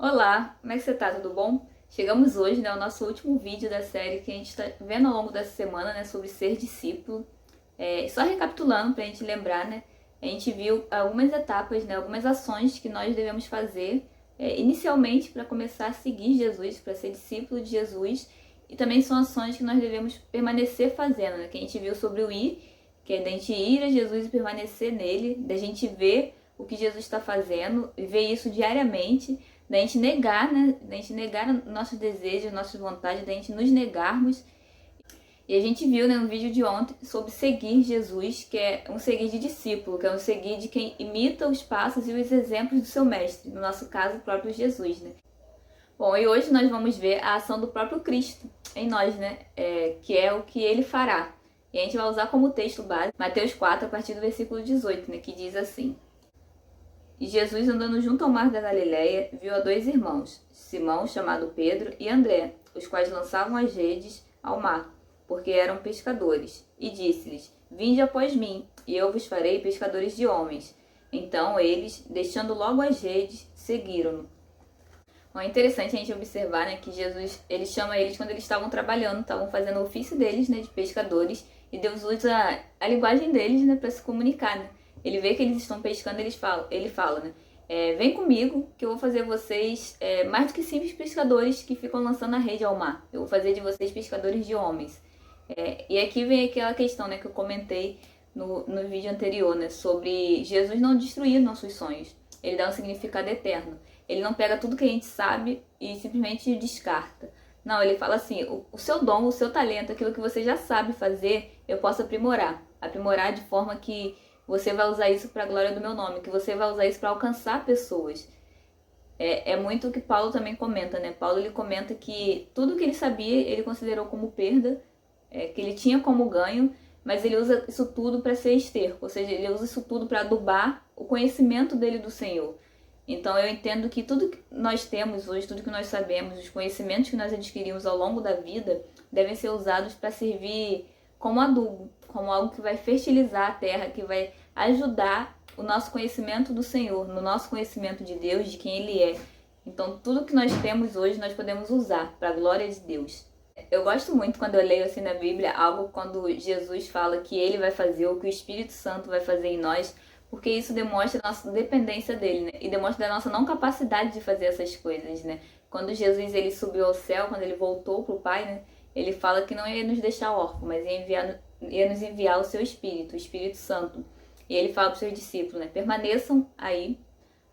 Olá, como é que você tá? Tudo bom? Chegamos hoje, né, ao nosso último vídeo da série que a gente está vendo ao longo dessa semana, né, sobre ser discípulo. Só recapitulando pra gente lembrar, né, a gente viu algumas etapas, né, algumas ações que nós devemos fazer inicialmente para começar a seguir Jesus, para ser discípulo de Jesus, e também são ações que nós devemos permanecer fazendo, né, que a gente viu sobre o ir, que é da gente ir a Jesus e permanecer nele, da gente ver o que Jesus está fazendo e ver isso diariamente, da gente negar, né? Da gente negar nossos desejos, nossas vontades, da gente nos negarmos. E a gente viu, né, no vídeo de ontem sobre seguir Jesus, que é um seguir de discípulo, que é um seguir de quem imita os passos e os exemplos do seu mestre, no nosso caso, o próprio Jesus, né? Bom, e hoje nós vamos ver a ação do próprio Cristo em nós, né? Que é o que ele fará. E a gente vai usar como texto base Mateus 4, a partir do versículo 18, né? Que diz assim: E Jesus, andando junto ao mar da Galileia, viu a dois irmãos, Simão, chamado Pedro, e André, os quais lançavam as redes ao mar, porque eram pescadores. E disse-lhes: Vinde após mim, e eu vos farei pescadores de homens. Então eles, deixando logo as redes, seguiram-no. Bom, é interessante a gente observar, né, que Jesus, ele chama eles quando eles estavam trabalhando, estavam fazendo o ofício deles, né, de pescadores, e Deus usa a linguagem deles, né, para se comunicar, né. Ele vê que eles estão pescando, ele fala, né, vem comigo que eu vou fazer vocês mais do que simples pescadores que ficam lançando a rede ao mar. Eu vou fazer de vocês pescadores de homens. E aqui vem aquela questão, né, que eu comentei no vídeo anterior, né, sobre Jesus não destruir nossos sonhos. Ele dá um significado eterno. Ele não pega tudo que a gente sabe e simplesmente descarta. Não, ele fala assim, o seu dom, o seu talento, aquilo que você já sabe fazer, eu posso aprimorar. Aprimorar de forma que você vai usar isso para a glória do meu nome, que você vai usar isso para alcançar pessoas. É muito o que Paulo também comenta, né? Paulo, ele comenta que tudo que ele sabia, ele considerou como perda, que ele tinha como ganho, mas ele usa isso tudo para ser esterco, ou seja, ele usa isso tudo para adubar o conhecimento dele do Senhor. Então eu entendo que tudo que nós temos hoje, tudo que nós sabemos, os conhecimentos que nós adquirimos ao longo da vida, devem ser usados para servir como adubo, como algo que vai fertilizar a terra, que vai ajudar o nosso conhecimento do Senhor, no nosso conhecimento de Deus, de quem Ele é. Então tudo que nós temos hoje nós podemos usar para a glória de Deus. Eu gosto muito quando eu leio assim na Bíblia algo quando Jesus fala que Ele vai fazer, ou que o Espírito Santo vai fazer em nós, porque isso demonstra a nossa dependência dele, né? E demonstra a nossa não capacidade de fazer essas coisas, né? Quando Jesus ele subiu ao céu, quando ele voltou para o Pai, né? Ele fala que não ia nos deixar órfãos, mas ia nos enviar o seu Espírito, o Espírito Santo. E ele fala para os seus discípulos, né? Permaneçam aí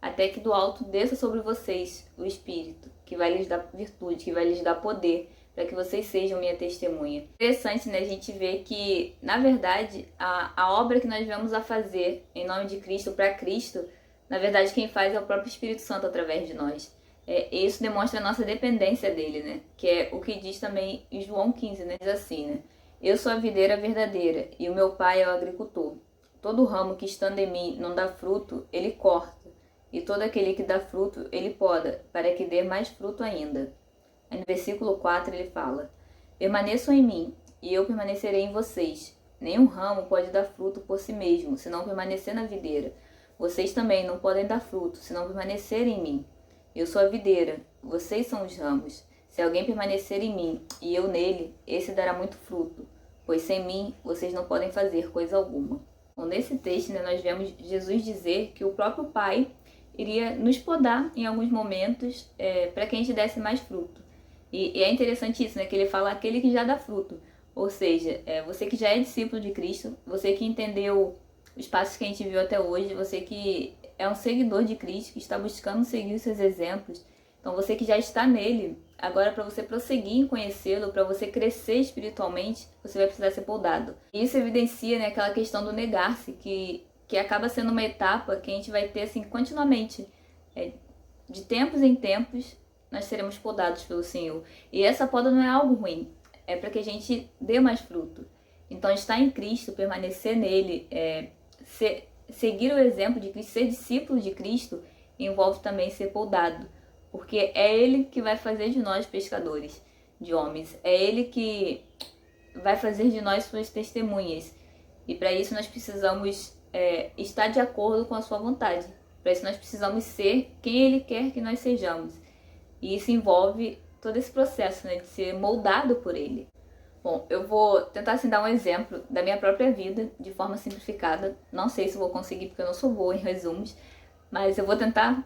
até que do alto desça sobre vocês o Espírito, que vai lhes dar virtude, que vai lhes dar poder, para que vocês sejam minha testemunha. Interessante, né, a gente ver que, na verdade, a obra que nós vamos a fazer em nome de Cristo, para Cristo, na verdade quem faz é o próprio Espírito Santo através de nós. E isso demonstra a nossa dependência dele, né, que é o que diz também em João 15, né, diz assim, né, eu sou a videira verdadeira e o meu pai é o agricultor. Todo ramo que estando em mim não dá fruto, ele corta, e todo aquele que dá fruto, ele poda, para que dê mais fruto ainda. Aí no versículo 4 ele fala: Permaneçam em mim, e eu permanecerei em vocês. Nenhum ramo pode dar fruto por si mesmo, se não permanecer na videira. Vocês também não podem dar fruto, se não permanecerem em mim. Eu sou a videira, vocês são os ramos. Se alguém permanecer em mim, e eu nele, esse dará muito fruto, pois sem mim vocês não podem fazer coisa alguma. Bom, nesse texto, né, nós vemos Jesus dizer que o próprio Pai iria nos podar em alguns momentos para que a gente desse mais fruto. E é interessante isso, né? Que ele fala aquele que já dá fruto. Ou seja, você que já é discípulo de Cristo, você que entendeu os passos que a gente viu até hoje, você que é um seguidor de Cristo, que está buscando seguir os seus exemplos. Então você que já está nele, agora para você prosseguir em conhecê-lo, para você crescer espiritualmente, você vai precisar ser podado. E isso evidencia, né, aquela questão do negar-se, que acaba sendo uma etapa que a gente vai ter assim continuamente. De tempos em tempos, nós seremos podados pelo Senhor. E essa poda não é algo ruim, é para que a gente dê mais fruto. Então, estar em Cristo, permanecer nele, seguir o exemplo de Cristo, ser discípulo de Cristo, envolve também ser podado. Porque é Ele que vai fazer de nós pescadores de homens. É Ele que vai fazer de nós suas testemunhas. E para isso nós precisamos estar de acordo com a sua vontade. Para isso nós precisamos ser quem Ele quer que nós sejamos. E isso envolve todo esse processo, né, de ser moldado por Ele. Bom, eu vou tentar assim dar um exemplo da minha própria vida, de forma simplificada. Não sei se vou conseguir, porque eu não sou boa em resumos, mas eu vou tentar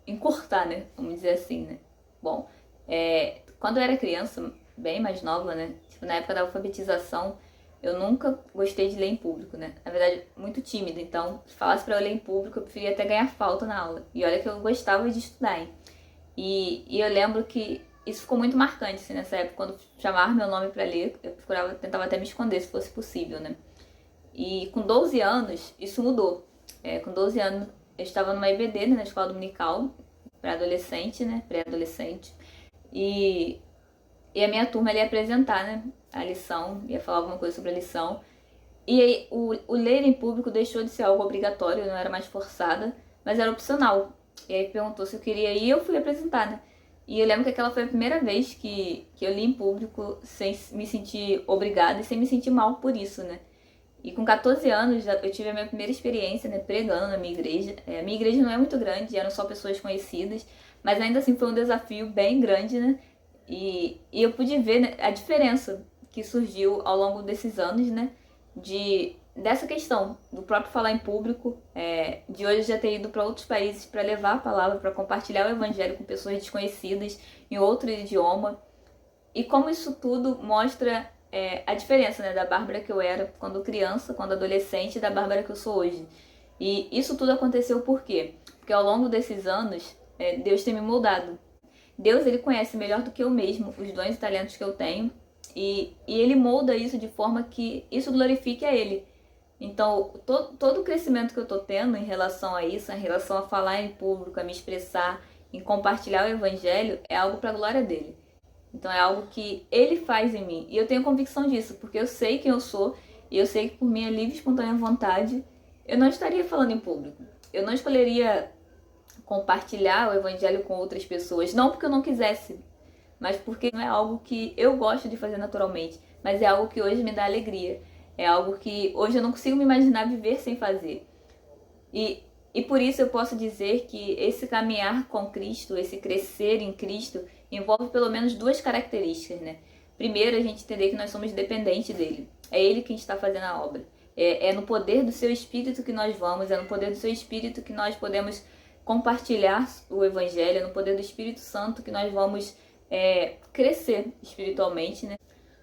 encurtar, né? Vamos dizer assim, né? Bom, quando eu era criança, bem mais nova, né? Tipo, na época da alfabetização, eu nunca gostei de ler em público, né? Na verdade, muito tímida. Então, se falasse pra eu ler em público, eu preferia até ganhar falta na aula. E olha que eu gostava de estudar, hein? E eu lembro que isso ficou muito marcante, assim, nessa época. Quando chamavam meu nome pra ler, eu tentava até me esconder, se fosse possível, né? E com 12 anos, isso mudou. Com 12 anos, eu estava numa EBD, né, na escola dominical, para adolescente, né, pré-adolescente. E a minha turma ia apresentar, né, a lição, ia falar alguma coisa sobre a lição. E aí o ler em público deixou de ser algo obrigatório, eu não era mais forçada, mas era opcional. E aí perguntou se eu queria ir e eu fui apresentar, né. E eu lembro que aquela foi a primeira vez que eu li em público sem me sentir obrigada e sem me sentir mal por isso, né. E com 14 anos eu tive a minha primeira experiência, né, pregando na minha igreja. A minha igreja não é muito grande, eram só pessoas conhecidas, mas ainda assim foi um desafio bem grande, né? E eu pude ver, né, a diferença que surgiu ao longo desses anos, né? Dessa questão do próprio falar em público, de hoje já ter ido para outros países para levar a palavra, para compartilhar o evangelho com pessoas desconhecidas em outro idioma. E como isso tudo mostra a diferença, né, da Bárbara que eu era quando criança, quando adolescente, e da Bárbara que eu sou hoje. E isso tudo aconteceu por quê? Porque ao longo desses anos, Deus tem me moldado. Deus, ele conhece melhor do que eu mesmo os dons e talentos que eu tenho, e ele molda isso de forma que isso glorifique a Ele. Então, todo o crescimento que eu estou tendo em relação a isso, em relação a falar em público, a me expressar, em compartilhar o Evangelho, é algo para a glória dele. Então é algo que ele faz em mim. E eu tenho convicção disso, porque eu sei quem eu sou e eu sei que por minha livre e espontânea vontade eu não estaria falando em público. Eu não escolheria compartilhar o evangelho com outras pessoas, não porque eu não quisesse, mas porque não é algo que eu gosto de fazer naturalmente, mas é algo que hoje me dá alegria. É algo que hoje eu não consigo me imaginar viver sem fazer. E por isso eu posso dizer que esse caminhar com Cristo, esse crescer em Cristo, envolve pelo menos duas características, né? Primeiro, a gente entender que nós somos dependentes dele. É ele quem está fazendo a obra. É no poder do seu Espírito que nós vamos, é no poder do seu Espírito que nós podemos compartilhar o Evangelho, é no poder do Espírito Santo que nós vamos crescer espiritualmente, né?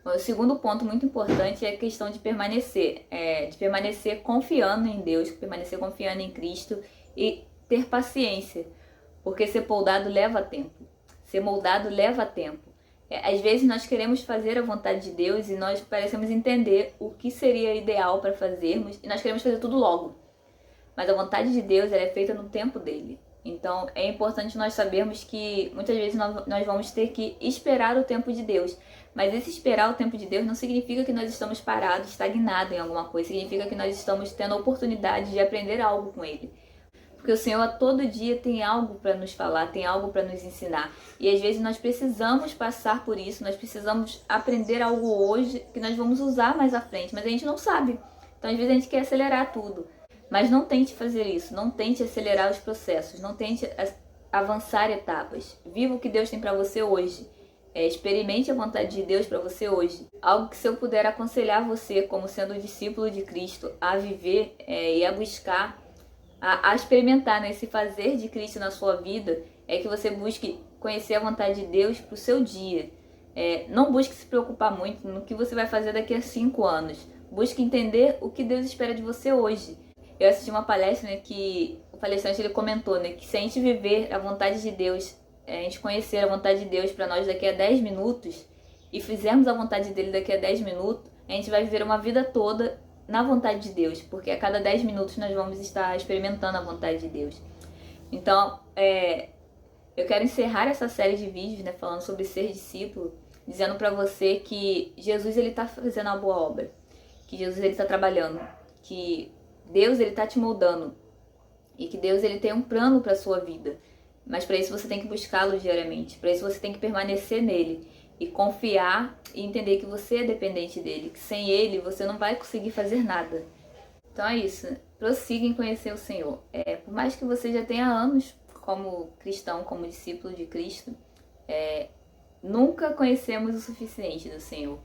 O segundo ponto muito importante é a questão de permanecer confiando em Deus, permanecer confiando em Cristo e ter paciência, porque ser moldado leva tempo. Ser moldado leva tempo. Às vezes nós queremos fazer a vontade de Deus e nós parecemos entender o que seria ideal para fazermos e nós queremos fazer tudo logo. Mas a vontade de Deus ela é feita no tempo dele. Então é importante nós sabermos que muitas vezes nós vamos ter que esperar o tempo de Deus. Mas esse esperar o tempo de Deus não significa que nós estamos parados, estagnados em alguma coisa. Significa que nós estamos tendo a oportunidade de aprender algo com Ele. Porque o Senhor a todo dia tem algo para nos falar, tem algo para nos ensinar. E às vezes nós precisamos passar por isso, nós precisamos aprender algo hoje que nós vamos usar mais à frente. Mas a gente não sabe. Então às vezes a gente quer acelerar tudo. Mas não tente fazer isso, não tente acelerar os processos, não tente avançar etapas. Viva o que Deus tem para você hoje. Experimente a vontade de Deus para você hoje. Algo que se eu puder aconselhar você, como sendo discípulo de Cristo, a viver e a buscar, a experimentar, né, esse fazer de Cristo na sua vida, é que você busque conhecer a vontade de Deus para o seu dia. Não busque se preocupar muito no que você vai fazer daqui a 5 anos. Busque entender o que Deus espera de você hoje. Eu assisti uma palestra, né, que o palestrante ele comentou, né, que se a gente viver a vontade de Deus, a gente conhecer a vontade de Deus para nós daqui a 10 minutos e fizermos a vontade dele daqui a 10 minutos, a gente vai viver uma vida toda na vontade de Deus, porque a cada 10 minutos nós vamos estar experimentando a vontade de Deus. Então, eu quero encerrar essa série de vídeos, né, falando sobre ser discípulo, dizendo para você que Jesus ele está fazendo uma boa obra, que Jesus ele está trabalhando, que Deus ele está te moldando e que Deus ele tem um plano para sua vida. Mas para isso você tem que buscá-lo diariamente. Para isso você tem que permanecer nele e confiar e entender que você é dependente dele, que sem ele você não vai conseguir fazer nada. Então é isso. Prossiga em conhecer o Senhor. Por mais que você já tenha anos como cristão, como discípulo de Cristo, nunca conhecemos o suficiente do Senhor.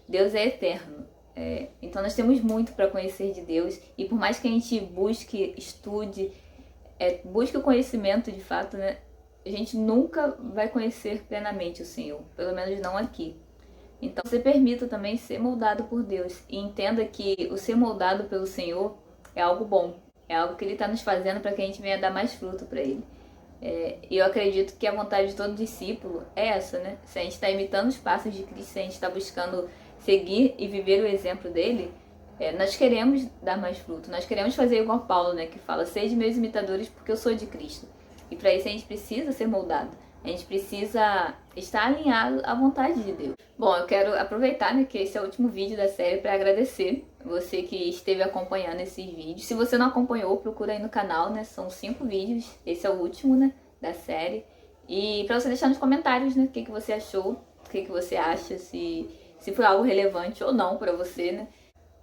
Deus é eterno. Então nós temos muito para conhecer de Deus, e por mais que a gente busque, estude, busque o conhecimento de fato, né, a gente nunca vai conhecer plenamente o Senhor, pelo menos não aqui. Então você permita também ser moldado por Deus e entenda que o ser moldado pelo Senhor é algo bom, é algo que Ele está nos fazendo para que a gente venha dar mais fruto para Ele. E eu acredito que a vontade de todo discípulo é essa, né? Se a gente está imitando os passos de Cristo, se a gente está buscando seguir e viver o exemplo dele, nós queremos dar mais fruto, nós queremos fazer igual Paulo, né? Que fala, sede meus imitadores porque eu sou de Cristo. E para isso a gente precisa ser moldado, a gente precisa estar alinhado à vontade de Deus. Bom, eu quero aproveitar, né, que esse é o último vídeo da série para agradecer você que esteve acompanhando esses vídeos. Se você não acompanhou, procura aí no canal, né? São 5 vídeos, esse é o último, né, da série. E para você deixar nos comentários, né, o que você achou, o que você acha, se foi algo relevante ou não para você, né?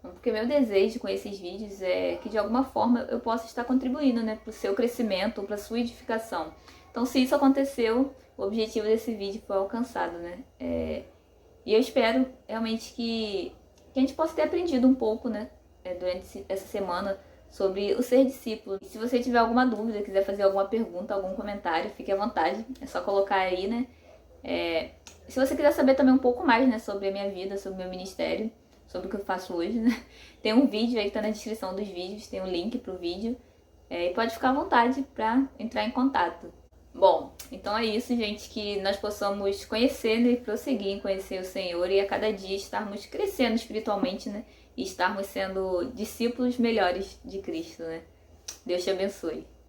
Porque meu desejo com esses vídeos é que de alguma forma eu possa estar contribuindo, né, para o seu crescimento, para a sua edificação. Então, se isso aconteceu, o objetivo desse vídeo foi alcançado, né? E eu espero realmente que a gente possa ter aprendido um pouco, né, durante essa semana sobre o ser discípulo. E se você tiver alguma dúvida, quiser fazer alguma pergunta, algum comentário, fique à vontade, é só colocar aí, né? Se você quiser saber também um pouco mais, né, sobre a minha vida, sobre o meu ministério, sobre o que eu faço hoje, né? Tem um vídeo aí que tá na descrição dos vídeos, tem um link pro vídeo. E pode ficar à vontade para entrar em contato. Bom, então é isso, gente, que nós possamos conhecer, né, e prosseguir em conhecer o Senhor e a cada dia estarmos crescendo espiritualmente, né? E estarmos sendo discípulos melhores de Cristo, né? Deus te abençoe.